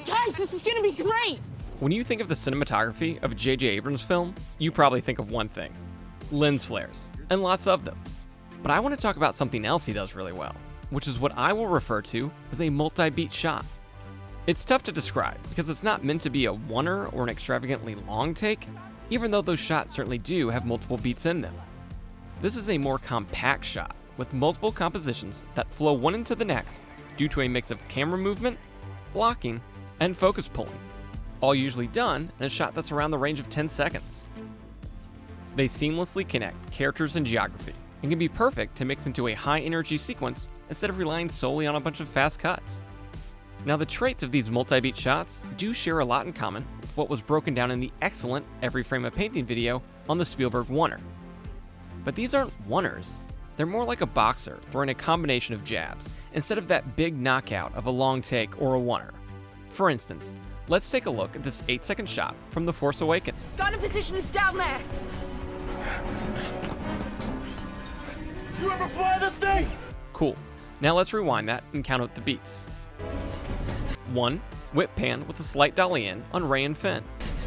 Guys, this is gonna be great! When you think of the cinematography of a J.J. Abrams film, you probably think of one thing: lens flares, and lots of them. But I want to talk about something else he does really well, which is what I will refer to as a multi-beat shot. It's tough to describe because it's not meant to be a oneer or an extravagantly long take, even though those shots certainly do have multiple beats in them. This is a more compact shot with multiple compositions that flow one into the next due to a mix of camera movement, blocking, and focus pulling, all usually done in a shot that's around the range of 10 seconds. They seamlessly connect characters and geography and can be perfect to mix into a high-energy sequence instead of relying solely on a bunch of fast cuts. Now, the traits of these multi-beat shots do share a lot in common with what was broken down in the excellent Every Frame a Painting video on the Spielberg oneer. But these aren't oneers. They're more like a boxer throwing a combination of jabs, instead of that big knockout of a long take or a oneer. For instance, let's take a look at this 8-second shot from The Force Awakens. Starting position is down there! You ever fly this thing? Cool. Now let's rewind that and count out the beats. 1. Whip pan with a slight dolly in on Rey and Finn.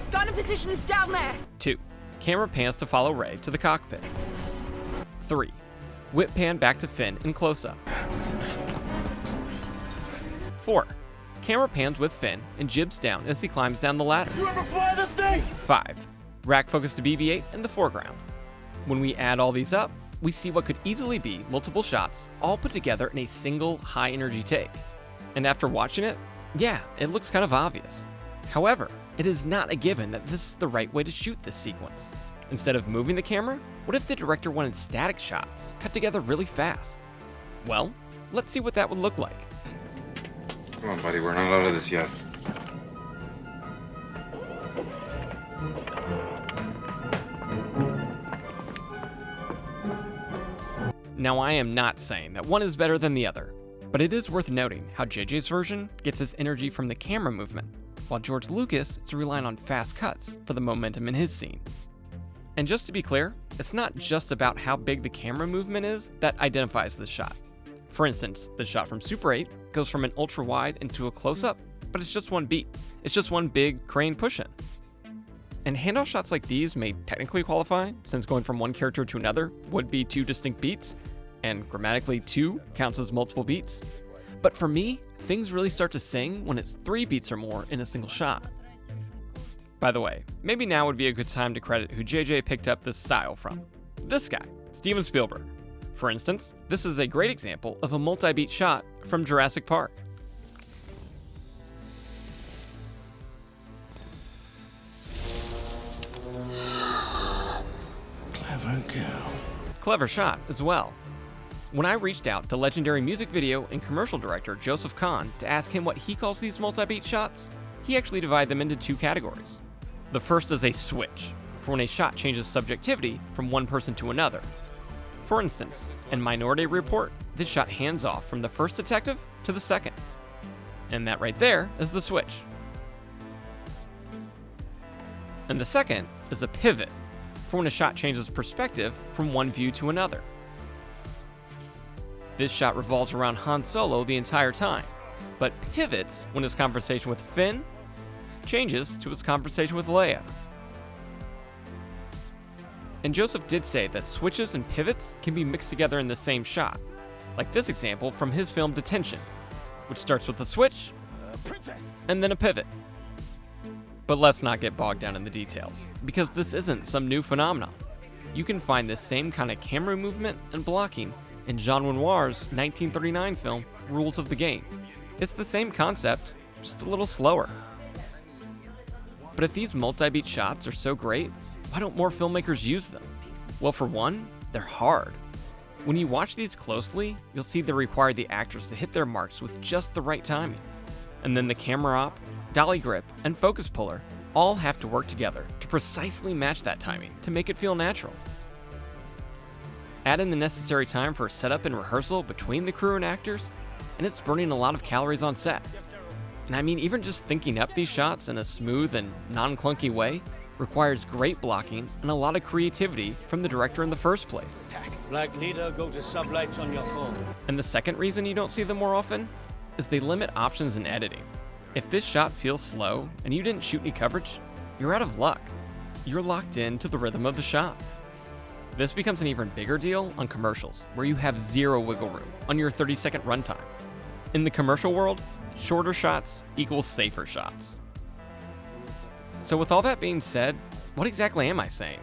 Starting position is down there! 2. Camera pans to follow Rey to the cockpit. 3. Whip pan back to Finn in close-up. 4. Camera pans with Finn and jibs down as he climbs down the ladder. You ever fly this thing? 5. Rack focus to BB-8 in the foreground. When we add all these up, we see what could easily be multiple shots all put together in a single high-energy take. And after watching it, yeah, it looks kind of obvious. However, it is not a given that this is the right way to shoot this sequence. Instead of moving the camera, what if the director wanted static shots, cut together really fast? Well, let's see what that would look like. Come on, buddy, we're not out of this yet. Now, I am not saying that one is better than the other, but it is worth noting how JJ's version gets its energy from the camera movement, while George Lucas is relying on fast cuts for the momentum in his scene. And just to be clear, it's not just about how big the camera movement is that identifies this shot. For instance, the shot from Super 8 goes from an ultra-wide into a close-up, but it's just one beat. It's just one big crane push-in. And handoff shots like these may technically qualify, since going from one character to another would be 2 distinct beats, and grammatically 2 counts as multiple beats. But for me, things really start to sing when it's 3 beats or more in a single shot. By the way, maybe now would be a good time to credit who JJ picked up this style from. This guy, Steven Spielberg. For instance, this is a great example of a multi-beat shot from Jurassic Park. Clever girl. Clever shot as well. When I reached out to legendary music video and commercial director Joseph Kahn to ask him what he calls these multi-beat shots, he actually divided them into 2 categories. The first is a switch, for when a shot changes subjectivity from one person to another. For instance, in Minority Report, this shot hands off from the first detective to the second. And that right there is the switch. And the second is a pivot, for when a shot changes perspective from one view to another. This shot revolves around Han Solo the entire time, but pivots when his conversation with Finn changes to his conversation with Leia. And Joseph did say that switches and pivots can be mixed together in the same shot, like this example from his film Detention, which starts with a switch and then a pivot. But let's not get bogged down in the details, because this isn't some new phenomenon. You can find this same kind of camera movement and blocking in Jean Renoir's 1939 film Rules of the Game. It's the same concept, just a little slower. But if these multi-beat shots are so great, why don't more filmmakers use them? Well, for one, they're hard. When you watch these closely, you'll see they require the actors to hit their marks with just the right timing. And then the camera op, dolly grip, and focus puller all have to work together to precisely match that timing to make it feel natural. Add in the necessary time for setup and rehearsal between the crew and actors, and it's burning a lot of calories on set. And I mean, even just thinking up these shots in a smooth and non-clunky way requires great blocking and a lot of creativity from the director in the first place. Black leader, go to sublights on your phone. And the second reason you don't see them more often is they limit options in editing. If this shot feels slow and you didn't shoot any coverage, you're out of luck. You're locked into the rhythm of the shot. This becomes an even bigger deal on commercials, where you have zero wiggle room on your 30-second runtime. In the commercial world, shorter shots equals safer shots. So with all that being said, what exactly am I saying?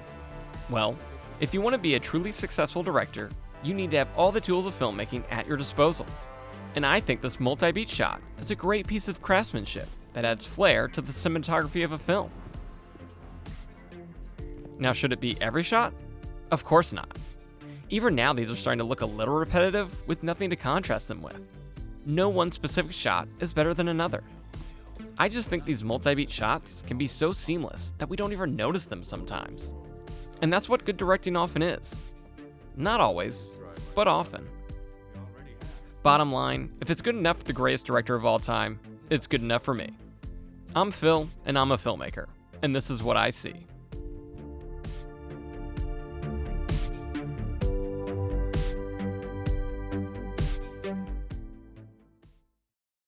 Well, if you want to be a truly successful director, you need to have all the tools of filmmaking at your disposal. And I think this multi-beat shot is a great piece of craftsmanship that adds flair to the cinematography of a film. Now, should it be every shot? Of course not. Even now, these are starting to look a little repetitive with nothing to contrast them with. No one specific shot is better than another. I just think these multi-beat shots can be so seamless that we don't even notice them sometimes. And that's what good directing often is. Not always, but often. Bottom line, if it's good enough for the greatest director of all time, it's good enough for me. I'm Phil, and I'm a filmmaker, and this is what I see.